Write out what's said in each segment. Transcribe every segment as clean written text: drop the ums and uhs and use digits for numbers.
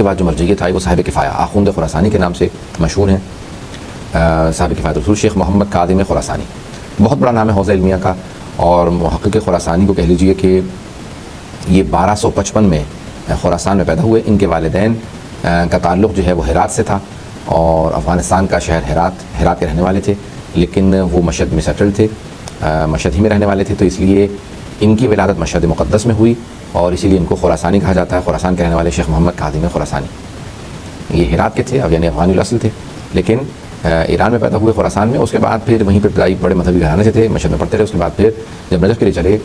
کے بعد جو مرجعیت تھا وہ صاحب کفایہ آخوند خراسانی کے نام سے مشہور ہیں. صاحب کفایت رسول شیخ محمد کاظم خراسانی بہت بڑا نام ہے حوزہ علمیہ کا، اور محقق خراسانی کو کہہ لیجئے کہ یہ 1255 میں خراسان میں پیدا ہوئے. ان کے والدین کا تعلق جو ہے وہ ہرات سے تھا، اور افغانستان کا شہر ہرات کے رہنے والے تھے، لیکن وہ مشہد میں سیٹل تھے، مشہد ہی میں رہنے والے تھے، تو اس لیے ان کی ولادت مشہد مقدس میں ہوئی، اور اسی لیے ان کو خراسانی کہا جاتا ہے. خراسان کے رہنے والے شیخ محمد کاظم خراسانی یہ ہرات کے تھے، اب یعنی افغانی الاصل تھے، لیکن ایران میں پیدا ہوئے خراسان میں. اس کے بعد پھر وہیں پہ ابتدائی بڑے مذہبی گھرانے سے تھے، مشہد میں پڑھتے رہے. اس کے بعد پھر جب نجف کے لیے چلے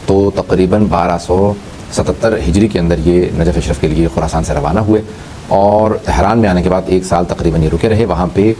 تو تقریباً 1277 ہجری کے اندر یہ نجف اشرف کے لیے خراسان سے روانہ ہوئے، اور تہران میں آنے کے بعد 1 سال تقریباً یہ رکے رہے. وہاں پہ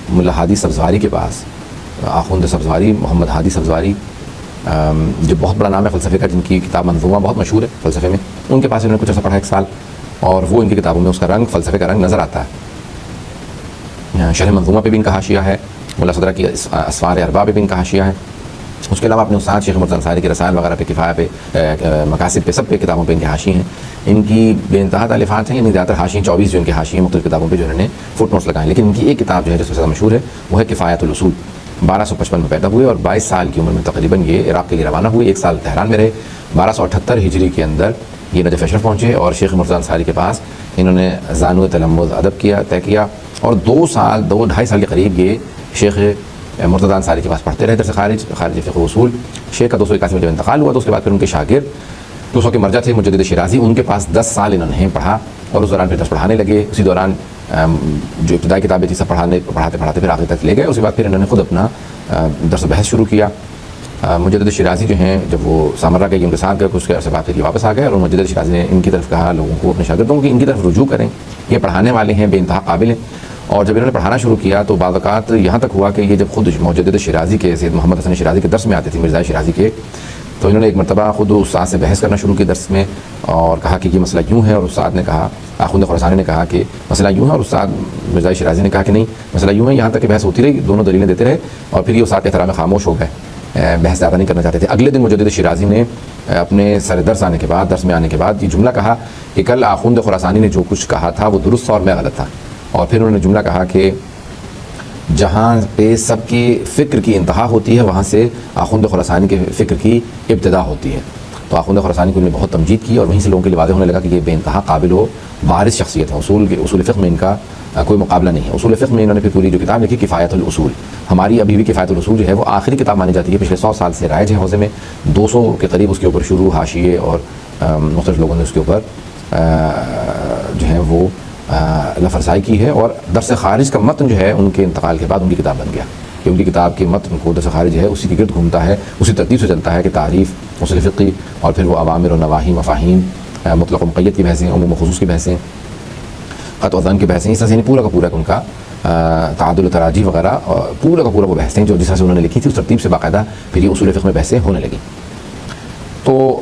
ملا ہادی سبزواری کے پاس، آخوند سبزواری محمد ہادی سبزواری جو بہت بڑا نام ہے فلسفے کا، جن کی کتاب منظومہ بہت مشہور ہے فلسفے میں، ان کے پاس انہوں نے کچھ عرصہ پڑھا 1 سال، اور وہ ان کی کتابوں میں اس کا رنگ فلسفے کا رنگ نظر آتا ہے. شرح منظومہ پہ بھی ان کا حاشیہ ہے، ملا صدرہ کی اسفار اربع پہ بھی ان کا حاشیہ ہے. اس کے علاوہ اپنے استاد شیخ مرتضی انصاری کے رسائل وغیرہ پہ، کفایہ پہ، مقاصد پہ، سب پہ کتابوں پہ ان کے حاشیے ہیں. ان کی بے انتہا تالیفات ہیں، یعنی زیادہ تر حاشیے 24 جو ان کے حاشیے ہیں مختلف کتابوں پہ جو انہوں نے فٹ نوٹس لگائے ہیں. لیکن ان کی ایک کتاب جو ہے جو سب سے زیادہ مشہور ہے وہ ہے کفایت الاصول. 1255 میں پیدا ہوئے، اور 22 سال کی عمر میں تقریباً یہ عراق کے لیے روانہ ہوئے. 1 سال تہران میں رہے. 1278 ہجری کے اندر یہ نجف اشرف پہنچے، اور شیخ مرتضی انصاری کے پاس انہوں نے زانو تلمذ ادب طے کیا، اور 2.5 سال کے قریب یہ شیخ مرتضی انصاری کے پاس پڑھتے رہے درس خارج فقہ و اصول. شیخ کا 281 میں جب انتقال ہوا تو اس کے بعد پھر ان کے شاگرد 200 کے مرجع تھے مجدد شیرازی، ان کے پاس 10 سال انہوں نے پڑھا، اور اس دوران پھر درس پڑھانے لگے. اسی دوران جو ابتدائی کتابیں تھیں سب پڑھاتے پھر آخر تک لے گئے. اس کے بعد پھر انہوں نے خود اپنا درس و بحث شروع کیا. مجدد شیرازی جو ہیں جب وہ سامرا گئے ان کے ساتھ گئے، اس کے عرصے بعد پھر یہ واپس آ گئے، اور مجدد شیرازی نے ان کی طرف کہا لوگوں کو، اپنے شاگردوں کی ان کی طرف رجوع کریں، یہ پڑھانے والے ہیں، بے انتہا قابل ہیں. اور جب انہوں نے پڑھانا شروع کیا تو بعض اوقات یہاں تک ہوا کہ یہ جب خود مجدد شیرازی کے سید محمد حسن شیرازی کے درس میں آتے تھے، مرزا شیرازی کے، تو انہوں نے ایک مرتبہ خود استاد سے بحث کرنا شروع کی درس میں، اور کہا کہ یہ مسئلہ یوں ہے، اور استاد نے کہا، آخوند خراسانی نے کہا کہ مسئلہ یوں ہے، اور استاد مرزا شیرازی نے کہا کہ نہیں مسئلہ یوں ہے. یہاں تک کہ بحث ہوتی رہی، دونوں دلیلیں دیتے رہے، اور پھر یہ استاد کے احترام میں خاموش ہو گئے، بحث زیادہ نہیں کرنا چاہتے تھے. اگلے دن مجدد شیرازی نے اپنے سر درس میں آنے کے بعد یہ جملہ کہا کہ کل آخوند خراسانی نے جو کچھ کہا تھا وہ درست تھا اور میں غلط تھا. اور پھر انہوں نے جملہ کہا کہ جہاں پہ سب کی فکر کی انتہا ہوتی ہے وہاں سے آخوند خراسانی کے فکر کی ابتدا ہوتی ہے. تو آخوند خراسانی کو انہوں نے بہت تمجید کی، اور وہیں سے لوگوں کے لیے واضح ہونے لگا کہ یہ بے انتہا قابل و وارث شخصیت ہے. اصول فقہ میں ان کا کوئی مقابلہ نہیں ہے. اصول فقہ میں انہوں نے پھر پوری جو کتاب لکھی کفایت الاصول، ہماری ابھی بھی کفایت الاصول جو ہے وہ آخری کتاب مانی جاتی ہے، پچھلے 100 سال سے رائج ہے حوزے میں. 200 کے قریب اس کے اوپر شروع حاشیے اور مختلف لوگوں نے اس کے اوپر جو ہے وہ لفرسائی کی ہے. اور درس خارج کا متن جو ہے ان کے انتقال کے بعد ان کی کتاب بن گیا، کہ ان کی کتاب کے متن کو درس خارج ہے اسی کے گرد گھومتا ہے، اسی ترتیب سے چلتا ہے کہ تعریف، اصول فقی، اور پھر وہ اوامر و نواہی، مفاہیم، مطلق و مقید کی بحثیں، عموم و خصوص کی بحثیں، قطع و ظن کی بحثیں، اس طرح سے پورا کا پورا ان کا تعادل و تراجیح وغیرہ پورا کا پورا وہ بحثیں جو جس طرح سے انہوں نے لکھی تھی اس ترتیب سے باقاعدہ پھر یہ اصول فقہ میں بحثیں ہونے لگیں. تو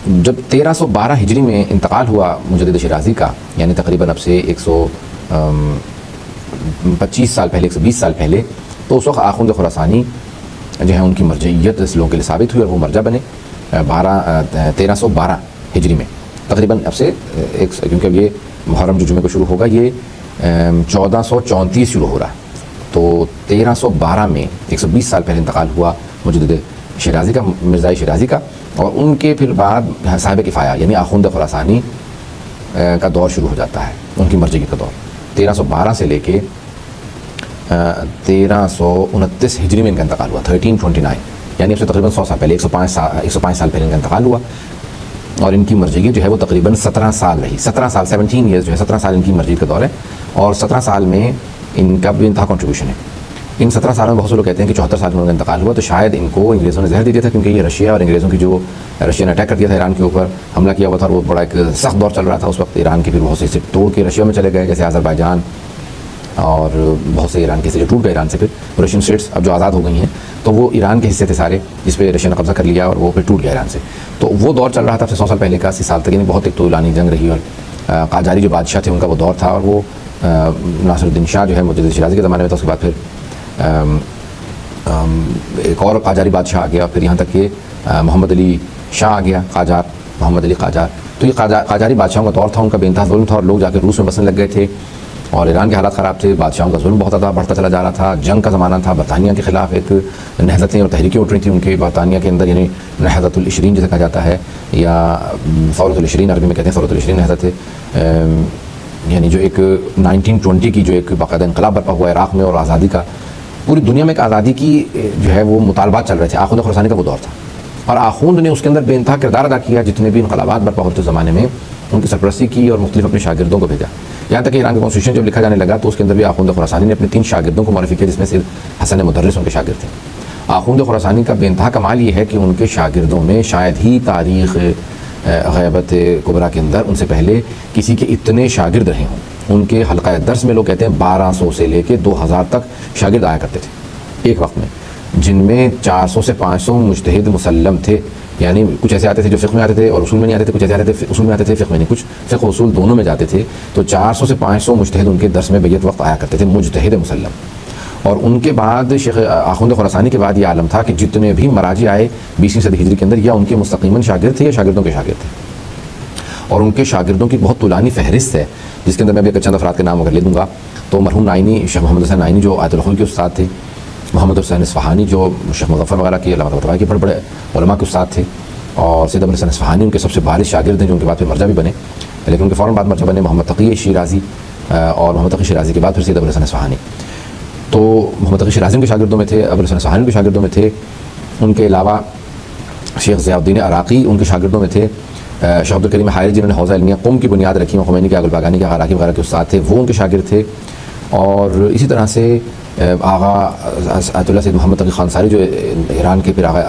جب 1312 ہجری میں انتقال ہوا مجدد شیرازی کا، یعنی تقریباً اب سے 125 سال پہلے، 120 سال پہلے، تو اس وقت آخوند خراسانی جو ہے ان کی مرجعیت اس لوگوں کے لیے ثابت ہوئی، اور وہ مرجع بنے 1312 ہجری میں. تقریباً اب سے کیونکہ اب یہ محرم جو جمعے کو شروع ہوگا یہ 1434 شروع ہو رہا ہے، تو 1312 میں 120 سال پہلے انتقال ہوا مجدد شیرازی کا، مرزا شیرازی کا. اور ان کے پھر بعد صاحب کفایہ یعنی آخوند خراسانی کا دور شروع ہو جاتا ہے، ان کی مرجعیت کا دور 1312 سے لے کے 1329 ہجری میں ان کا انتقال ہوا، 1329، یعنی اب سے تقریباً 100 سال پہلے، 105 سال پہلے ان کا انتقال ہوا. اور ان کی مرجعیت جو ہے وہ تقریباً 17 سال رہی، 17 سال 17 ایئرز جو ہے 17 سال ان کی مرجعیت کا دور ہے. اور 17 سال میں ان کا بھی انتہا کنٹریبیوشن ہے. ان 17 سالوں میں بہت سے لوگ کہتے ہیں کہ 74 سال میں ان کا انتقال ہوا، تو شاید ان کو انگریزوں نے زہر دے دیا تھا، کیونکہ یہ رشیا اور انگریزوں کی جو رشیا نے اٹیک کر دیا تھا ایران کے اوپر، حملہ کیا ہوا تھا، وہ بڑا ایک سخت دور چل رہا تھا اس وقت. ایران کے پھر بہت سے حصے توڑ کے رشیا میں چلے گئے، جیسے آذربائیجان، اور بہت سے ایران کے حصے جو ٹوٹ گئے ایران سے، پھر رشین اسٹیٹس اب جو آزاد ہو گئی ہیں تو وہ ایران کے حصے تھے سارے، جس پہ رشیا نے قبضہ کر لیا اور وہ پھر ٹوٹ گیا ایران سے. تو وہ دور چل رہا تھا 100 سال پہلے کا، 80 سال تک، یعنی بہت ایک طولانی جنگ رہی. اور قاجاری جو بادشاہ تھے ان کا وہ دور تھا، اور وہ ناصر الدین شاہ جو ہے مجدد شیرازی کے زمانے میں تھا. اس کے بعد پھر ایک اور قاجاری بادشاہ آ گیا، پھر یہاں تک کہ محمد علی شاہ آ گیا، قاجار، محمد علی قاجار. تو یہ قاجاری بادشاہوں کا دور تھا، ان کا بے انتہا ظلم تھا اور لوگ جا کے روس میں بسنے لگ گئے تھے اور ایران کے حالات خراب تھے، بادشاہوں کا ظلم بہت زیادہ بڑھتا چلا جا رہا تھا، جنگ کا زمانہ تھا، برطانیہ کے خلاف ایک نہضتیں اور تحریکیں اٹھ رہی تھیں ان کے برطانیہ کے اندر، یعنی نہضت العشرین جسے کہا جاتا ہے یا ثورۃ العشرین عربی میں کہتے ہیں، ثورۃ العشرین نہضت ہے، یعنی جو ایک 1920 کی جو ایک باقاعدہ انقلاب برپا ہوا عراق میں اور آزادی کا، پوری دنیا میں ایک آزادی کی جو ہے وہ مطالبات چل رہے تھے، آخوند خراسانی کا وہ دور تھا اور آخوند نے اس کے اندر بے انتہا کردار ادا کیا، جتنے بھی انقلابات برپا ہوتے زمانے میں ان کی سرپرستی کی اور مختلف اپنے شاگردوں کو بھیجا، یہاں تک کہ ایران کا کانسٹیٹیوشن جب لکھا جانے لگا تو اس کے اندر بھی آخوند خراسانی نے اپنے 3 شاگردوں کو معرفی کیا، جس میں سے حسن مدرس ان کے شاگرد تھے۔ آخوند خراسانی کا بے انتہا کمال یہ ہے کہ ان کے شاگردوں میں شاید ہی تاریخ غیبت کبریٰ کے اندر ان سے پہلے کسی کے اتنے شاگرد رہے ہوں۔ ان کے حلقہ درس میں لوگ کہتے ہیں 1200 سے لے کے 2000 تک شاگرد آیا کرتے تھے ایک وقت میں، جن میں 400 سے 500 مجتہد مسلم تھے، یعنی کچھ ایسے آتے تھے جو فقہ میں آتے تھے اور اصول میں نہیں آتے تھے، کچھ ایسے آتے تھے اصول میں آتے تھے فقہ میں نہیں، کچھ فقہ و اصول دونوں میں جاتے تھے، تو 400 سے 500 مجتہد ان کے درس میں بیت وقت آیا کرتے تھے، مجتہد مسلم۔ اور ان کے بعد شیخ آخوند خراسانی کے بعد یہ عالم تھا کہ جتنے بھی مراجع آئے 20ویں صدی ہجری کے اندر، یا ان کے مستقیماً شاگرد تھے یا شاگردوں کے شاگرد تھے، اور ان کے شاگردوں کی بہت طولانی فہرست ہے، جس کے اندر میں بھی چند افراد کے نام اگر لے دوں گا تو مرحوم نائینی شیخ محمد حسین نائینی جو آیت الخل کے استاد تھے، محمد حسین اصفہانی جو شیخ مظفر وغیرہ کے علامہ طباطبائی کے بڑے بڑے علماء کے استاد تھے، اور سید ابو الحسن اصفہانی ان کے سب سے بارز شاگرد ہیں جو ان کے بعد پھر مرجع بھی بنے، لیکن ان کے فوراً بعد مرجع بنے محمد تقی شیرازی، اور محمد تقی شیرازی کے بعد پھر سید ابو الحسن اصفہانی۔ تو محمد تقی شیرازی ان کے شاگردوں میں تھے، ابو الحسن اصفہانی ان کے شاگردوں میں تھے، ان کے علاوہ شیخ ضیاء الدین عراقی ان کے شاگردوں میں تھے، شیخ عبدالکریم حائری جنہوں نے حوزہ علمیہ قم کی بنیاد رکھی، خمینی کے گلباگانی کے عراقی وغیرہ کے استاد تھے، وہ ان کے شاگرد تھے، اور اسی طرح سے آغا آیت اللہ سید محمد تقی خانصاری جو ایران کے، پھر آغا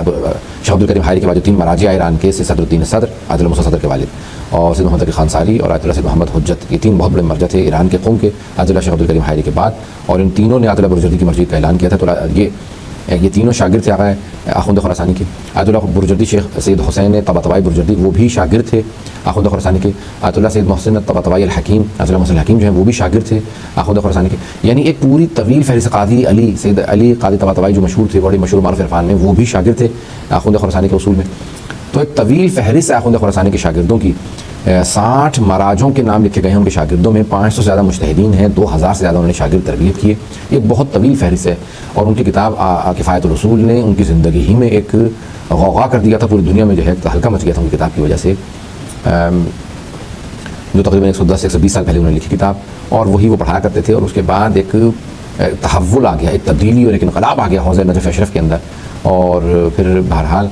شیخ عبدالکریم حائری کے بعد جو 3 مراجع ایران کے، سے صدر الدین صدر عادل موسیٰ صدر کے والد، اور سید محمد تقی خانصاری اور آیت اللہ سید محمد حجت، یہ 3 بہت بڑے مرجع تھے ایران کے قوم کے آیت اللہ شیخ عبدالکریم حائری کے بعد، اور ان تینوں نے آیت اللہ برجردی کی مرجعیت کا اعلان کیا تھا۔ تو یہ تینوں شاگرد تھے آغا آخوند خراسانی کے۔ آیت اللہ برجردی شیخ سید حسین طباطبائی برجردی وہ بھی شاگرد تھے آخوند خراسانی کے، آیت اللہ سید محسن طباطبائی الحکیم، آیت اللہ محسن الحکیم جو ہیں وہ بھی شاگرد تھے آخوند خراسانی کے، یعنی ایک پوری طویل فہرست۔ قاضی علی، سید علی قاضی طباطبائی جو مشہور تھے، بڑی مشہور معروف عرفان میں، وہ بھی شاگرد تھے آخوند خراسانی کے اصول میں۔ تو ایک طویل فہرست آخوند خراسانی کے شاگردوں کی، 60 مراجعوں کے نام لکھے گئے ہیں ان کے شاگردوں میں، 500 سے زیادہ مجتہدین ہیں، 2000 سے زیادہ انہوں نے شاگرد تربیت کیے، یہ بہت طویل فہرست ہے، اور ان کی کتاب کفایت الرسول نے ان کی زندگی ہی میں ایک غوغا کر دیا تھا، پوری دنیا میں جو ہے ہلکا مچ گیا تھا ان کی کتاب کی وجہ سے، جو تقریباً 110-120 سال پہلے انہوں نے لکھی کتاب، اور وہی وہ پڑھایا کرتے تھے، اور اس کے بعد ایک تحول آ گیا، ایک تبدیلی اور ایک انقلاب آ گیا حوزہ نجف اشرف کے اندر، اور پھر بہرحال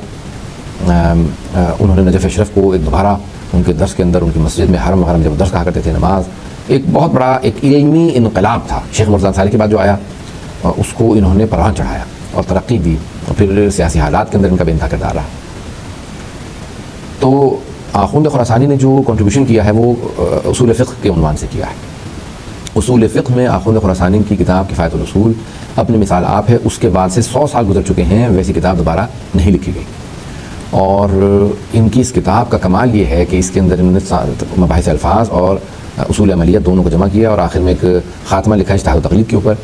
انہوں نے نجف اشرف کو ایک دوبارہ ان کے درس کے اندر، ان کی مسجد میں حرم وغیرہ میں جب درس کہا کرتے تھے، نماز، ایک بہت بڑا ایک علمی انقلاب تھا۔ شیخ مرزا انصاری کے بعد جو آیا اس کو انہوں نے پروان چڑھایا اور ترقی دی، اور پھر سیاسی حالات کے اندر ان کا بے انتہا کردار رہا۔ تو آخوند خراسانی نے جو کنٹریبیوشن کیا ہے وہ اصول فقہ کے عنوان سے کیا ہے۔ اصول فقہ میں آخوند خراسانی کی کتاب کفایت الرسول اپنی مثال آپ ہے، اس کے بعد سے 100 سال گزر چکے ہیں، ویسی کتاب دوبارہ نہیں لکھی گئی، اور ان کی اس کتاب کا کمال یہ ہے کہ اس کے اندر انہوں نے مباحث الفاظ اور اصول عملیہ دونوں کو جمع کیا، اور آخر میں ایک خاتمہ لکھا ہے اجتہاد و تقلید کے اوپر،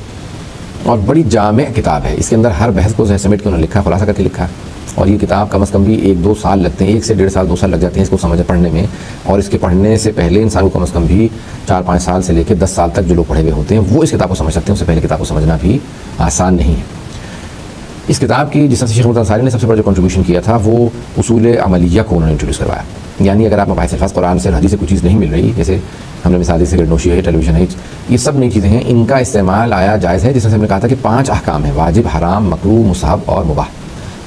اور بڑی جامع کتاب ہے، اس کے اندر ہر بحث کو سمیٹ کے انہوں نے لکھا ہے، خلاصہ کر کے لکھا ہے، اور یہ کتاب کم از کم بھی 1-2 سال لگتے ہیں، 1 سے 1.5 سال 2 سال لگ جاتے ہیں اس کو سمجھ پڑھنے میں، اور اس کے پڑھنے سے پہلے انسان کو کم از کم بھی 4-5 سال سے لے کے 10 سال تک جو لوگ پڑھے ہوئے ہوتے ہیں وہ اس کتاب کو سمجھ سکتے ہیں، اس سے پہلے کتاب کو سمجھنا بھی آسان نہیں ہے۔ اس کتاب کی جس طرح سے شیخ مرزا انصاری نے سب سے بڑا جو کنٹریبیوشن کیا تھا وہ اصول عملیہ کو انہوں نے انٹروڈیوس کروایا، یعنی اگر آپ مباحث الفاظ قرآن سے حدیث سے کوئی چیز نہیں مل رہی، جیسے ہم نے مثال سگریٹ نوشی ہے، ٹیلی ویژن ہے، یہ سب نئی چیزیں ہیں، ان کا استعمال آیا جائز ہے، جس طرح سے ہم نے کہا تھا کہ 5 احکام ہیں، واجب، حرام، مکروہ، مستحب اور مباح،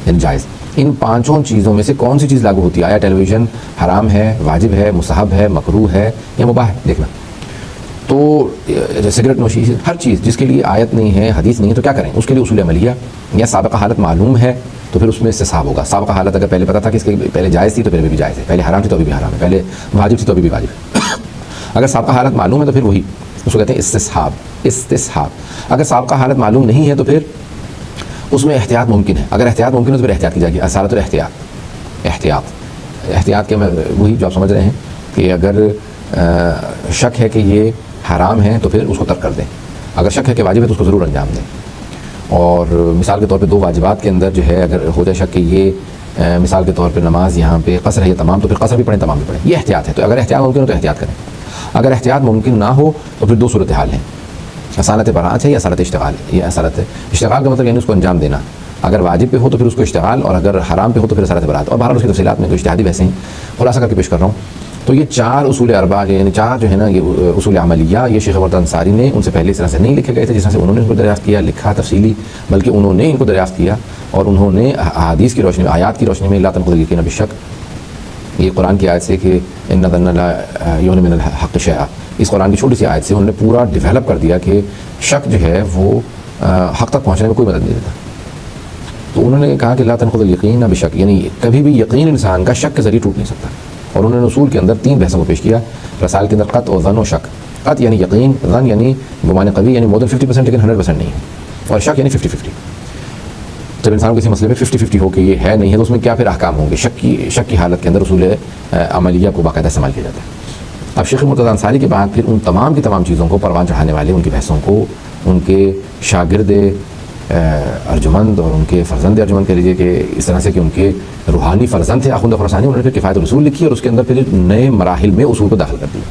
یعنی جائز۔ ان 5 چیزوں میں سے کون سی چیز لاگو ہوتی ہے؟ آیا ٹیلی ویژن حرام ہے، واجب ہے، مستحب ہے، مکروہ ہے یا مباح ہے؟ دیکھنا تو سگریٹ نوشی، ہر چیز جس کے لیے آیت نہیں ہے، حدیث نہیں ہے، تو کیا کریں؟ اس کے لیے اصول عملیہ یا سابقہ حالت معلوم ہے تو پھر اس میں استصحاب ہوگا۔ سابقہ حالت اگر پہلے پتہ تھا کہ اس کے پہلے جائز تھی تو پھر بھی جائز ہے، پہلے حرام تھی تو ابھی بھی حرام ہے، پہلے واجب تھی تو ابھی بھی واجب ہے۔ اگر سابقہ حالت معلوم ہے تو پھر وہی اس کو کہتے ہیں استصحاب۔ اگر سابقہ حالت معلوم نہیں ہے تو پھر اس میں احتیاط ممکن ہے، اگر احتیاط ممکن ہے تو پھر احتیاط کی جائے گی، اصالت احتیاط کے وہی جو آپ سمجھ رہے ہیں کہ اگر شک ہے کہ یہ حرام ہے تو پھر اس کو ترک کر دیں، اگر شک ہے کہ واجب ہے تو اس کو ضرور انجام دیں۔ اور مثال کے طور پہ 2 واجبات کے اندر جو ہے اگر ہو جائے شک کہ یہ مثال کے طور پہ نماز یہاں پہ قصر ہے یا تمام، تو پھر قصر بھی پڑھیں تمام بھی پڑھیں، یہ احتیاط ہے۔ تو اگر احتیاط ممکن ہو تو احتیاط کریں، اگر احتیاط ممکن نہ ہو تو پھر دو صورتحال ہیں، اصالت براعت ہے یا اصالت اشتغال۔ یہ اصالت اشتغال کا مطلب یعنی اس کو انجام دینا، اگر واجب پہ ہو تو پھر اس کو اشتغال، اور اگر حرام پہ ہو تو پھر اصالت براعت۔ اور بہرحال اس کی تفصیلات میں کوئی اجتہادی بحثیں ہیں، خلاصہ کر کے پیش کر رہا ہوں۔ تو یہ چار اصول اربعہ یعنی چار جو ہے نا یہ اصول عملیہ، یہ شیخ مرتضیٰ انصاری نے ان سے پہلے اس طرح سے نہیں لکھے گئے تھے جس طرح سے انہوں نے ان کو دریافت کیا، لکھا تفصیلی، بلکہ انہوں نے ان کو دریافت کیا اور انہوں نے احادیث کی روشنی میں، آیات کی روشنی میں، لا تنقضوا الیقین بالشک، یہ قرآن کی آیت سے کہ ان الظن لا یغنی من الحق شیئا، اس قرآن کی چھوٹی سی آیت سے انہوں نے پورا ڈیولپ کر دیا کہ شک جو ہے وہ حق تک پہنچنے میں کوئی مدد نہیں دیتا۔ تو انہوں نے کہا کہ لا تنقضوا الیقین بالشک، یعنی کبھی بھی یقین انسان کا شک کے ذریعے ٹوٹ نہیں سکتا۔ اور انہوں نے اصول کے اندر تین بحثوں کو پیش کیا رسائل کے اندر، قط و ظن و شک۔ قط یعنی یقین، ظن یعنی گمان قوی یعنی مور دین 50% لیکن 100% نہیں ہے، اور شک یعنی 50-50۔ جب انسان کسی مسئلے میں 50-50 ہو کہ یہ ہے نہیں ہے تو اس میں کیا پھر احکام ہوں گے؟ شک کی حالت کے اندر اصول عملیہ کو باقاعدہ استعمال کیا جاتا ہے۔ اب شیخ مرتضیٰ انصاری کے بعد پھر ان تمام کی تمام چیزوں کو پروان چڑھانے والے ان کی بحثوں کو ان کے شاگرد ارجمند اور ان کے فرزند ارجمند کہہ لیجیے کہ اس طرح سے کہ ان کے روحانی فرزند تھے آخوند خراسانی، انہوں نے پھر کفایت الاصول لکھی اور اس کے اندر پھر نئے مراحل میں اصول کو داخل کر دیا۔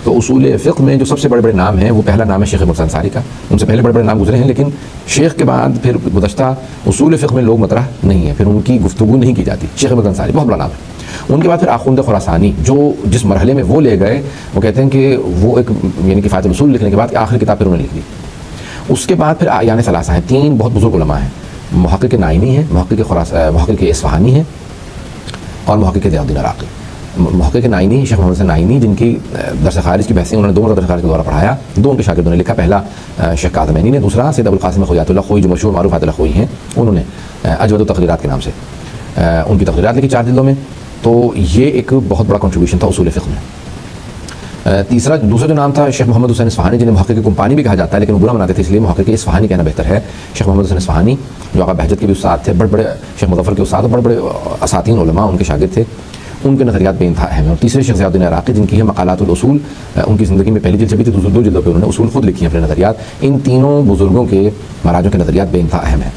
تو اصول فقہ میں جو سب سے بڑے بڑے نام ہیں، وہ پہلا نام ہے شیخ مرتضیٰ انصاری کا، ان سے پہلے بڑے بڑے نام گزرے ہیں، لیکن شیخ کے بعد پھر گزشتہ اصول فقہ میں لوگ مطرح نہیں ہیں، پھر ان کی گفتگو نہیں کی جاتی۔ شیخ مرتضیٰ انصاری بہت بڑا نام ہے۔ ان کے بعد پھر آخوند خراسانی، جو جس مرحلے میں وہ لے گئے، وہ کہتے ہیں کہ وہ ایک یعنی کفایت الاصول لکھنے کے بعد آخری کتاب پھر انہوں نے لکھ دی۔ اس کے بعد پھر اعیان ثلاثہ ہیں، تین بہت بزرگ علماء ہیں، محقق نائینی ہیں، محقق اصفہانی ہیں، اور محقق ضیاء الدین عراقی۔ محقق نائینی شیخ محمد حسین نائینی، جن کی درس خارج کی بحثیں انہوں نے 2 مرتبہ درس خارج کے دورہ پڑھایا، 2 ان کے شاگردوں نے لکھا، پہلا شیخ کاظمینی نے، دوسرا سید ابوالقاسم خویات اللہ خوئی جو مشہور معروف آیت اللہ خوئی ہیں، انہوں نے اجود التقریرات کے نام سے ان کی تقریرات لکھی 4 جلدوں میں۔ تو یہ ایک بہت بڑا کنٹریبیوشن تھا اصول فقہ میں۔ دوسرا جو نام تھا شیخ محمد حسین اصفہانی، جنہیں محقق کمپانی بھی کہا جاتا ہے لیکن وہ برا مناتے تھے اس لیے محقق اصفہانی کہنا بہتر ہے۔ شیخ محمد حسین اصفہانی جو آقا بہجت کے بھی استاد تھے، بڑے بڑے شیخ مظفر کے استاد اور بڑے بڑے اساتین علماء ان کے شاگرد تھے، ان کے نظریات بے انتہا اہم ہیں۔ اور تیسرے شیخ ضیاء الدین عراقی، جن کی ہے مقالات الاصول، ان کی زندگی میں پہلی جلد چھپی تھی، 2 جلدوں پہ انہوں نے اصول خود لکھی ہیں اپنے نظریات۔ ان تینوں بزرگوں کے مراجعوں کے نظریات بے انتہا اہم ہیں۔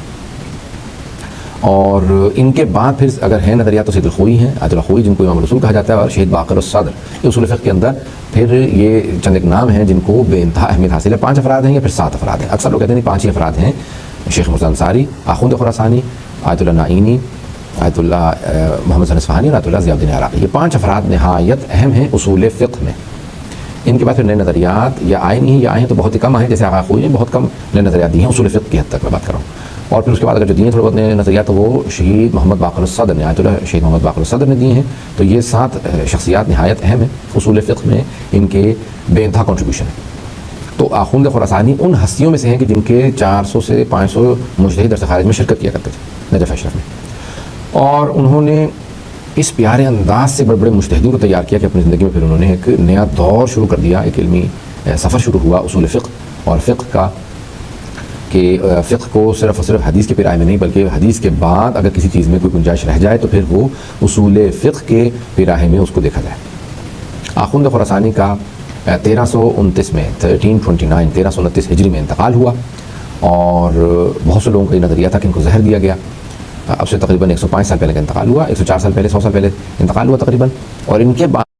اور ان کے بعد پھر اگر ہیں نظریات تو سید الخوئی ہیں، آیت اللہ خوئی، جن کو امام الاصول کہا جاتا ہے، اور شہید باقر الصدر۔ یہ اصول فقہ کے اندر پھر یہ چند ایک نام ہیں جن کو بے انتہا اہمیت حاصل ہے۔ 5 افراد ہیں یا پھر 7 افراد ہیں، اکثر لوگ کہتے ہیں 5 ہی افراد ہیں، شیخ مرتضیٰ انصاری، آخوند خراسانی، آیت اللہ نائینی، آیت اللہ محمد حسین اصفہانی اور آیت اللہ ضیاء الدین عراقی۔ یہ 5 افراد نہایت اہم ہیں اصول فقہ میں۔ ان کے بعد پھر نئے نظریات یا آئے نہیں، یا آئے ہیں تو بہت ہی کم آئے ہیں، جیسے آقا خوئی نے بہت کم نئے نظریات دیے ہیں اصول فقہ کی حد تک میں بات کر رہا ہوں۔ اور پھر اس کے بعد اگر جو دیے ہیں تھوڑے بہت نئے نظریات تو وہ شہید محمد باقر الصدر نے، آیت اللہ شہید محمد باقر الصدر نے دیے ہیں۔ تو یہ 7 شخصیات نہایت اہم ہیں اصول فقہ میں، ان کے بے انتہا کنٹریبیوشن ہے۔ تو آخوند خراسانی ان ہستیوں میں سے ہیں کہ جن کے 400 سے 500 مجتہد درس خارج میں شرکت کیا کرتے تھے نجف اشرف میں، اور انہوں نے اس پیارے انداز سے بڑے بڑے مجتہدین کو تیار کیا کہ اپنی زندگی میں پھر انہوں نے ایک نیا دور شروع کر دیا، ایک علمی سفر شروع ہوا اصول فقہ اور فقہ کا، کہ فقہ کو صرف اور صرف حدیث کے پیرائے میں نہیں بلکہ حدیث کے بعد اگر کسی چیز میں کوئی گنجائش رہ جائے تو پھر وہ اصول فقہ کے پیراہے میں اس کو دیکھا جائے۔ آخوند خراسانی کا 1329 میں 1329 ہجری میں انتقال ہوا، اور بہت سے لوگوں کا یہ نظریہ تھا کہ ان کو زہر دیا گیا۔ اب سے تقریباً 105 سال پہلے کا انتقال ہوا، 104 سال پہلے، 100 سال پہلے انتقال ہوا تقریباً، اور ان کے بعد